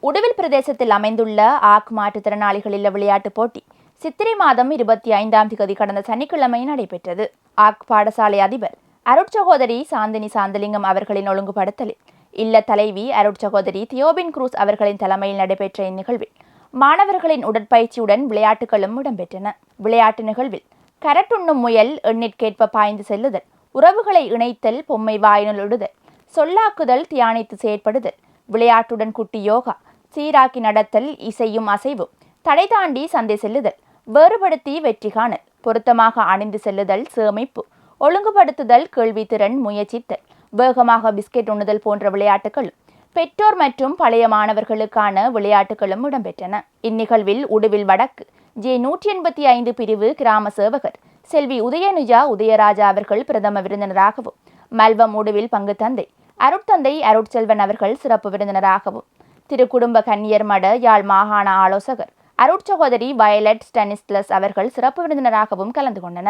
உடுவில் பிரதேசத்தில் அமைந்துள்ள ஆக் மாற்றுத்திறனாளிகள் இல்ல விளையாட்டுப் போட்டி சித்திரை மாதம் 25ஆம் தேதி கடந்த சனிக்கிழமை நடைபெற்றது. ஆக் பாடசாலை அதிபர் அருட்சகோதரி சாந்தினி சாந்தலிங்கம் அவர்களின் ஒழுங்குபடுத்தலில் இல்ல தலைவி அருட்சகோதரி தியோபின் குரூஸ் அவர்களின் தலைமையில் நடைபெற்ற இந்நிகழ்வில் மாணவர்களின் உடற்பயிற்சியுடன் விளையாட்டுகளும் இடம்பெற்றன. விளையாட்டு நிகழ்வில் கரட்டுண்ணும் முயல், எண்ணிற்கேற்ப பாய்ந்து செல்லுதல், உறவுகளை இணைத்தல், பொம்மை வாயினுள் இடுதல், சொல்லாக்குதல், தியானித்து செயற்படுதல், விளையாட்டுடன் குட்டி யோகா, சீராக்கி நடத்தல், இசையும் அசைவும், தடை தாண்டி சந்தை செல்லுதல், வேறுபடுத்தி வெற்றி காணல், பொருத்தமாக அணிந்து செல்லுதல், சேமிப்பு, ஒழுங்குபடுத்துதல், கேள்வித்திறன், முயற்சித்தல், வேகமாக பிஸ்கெட் உண்ணுதல் போன்ற விளையாட்டுகளும் பெற்றோர் மற்றும் பழைய மாணவர்களுக்கான விளையாட்டுகளும் இடம்பெற்றன. இந்நிகழ்வில் உடுவில் வடக்கு J185 பிரிவு கிராம சேவகர் செல்வி உதயனுஜா உதயராஜா அவர்கள் பிரதம விருந்தினராகவும், மல்வம் உடுவில் பங்கு தந்தை அருட்தந்தை அருட்செல்வன் அவர்கள் சிறப்பு விருந்தினராகவும், திருக்குடும்ப கன்னியர் மட யாழ் மாகாண ஆலோசகர் அருட்சகோதரி வயலட் ஸ்டானிஸ்லஸ் அவர்கள் சிறப்பு விருந்தினராகவும் கலந்து கொண்டனர்.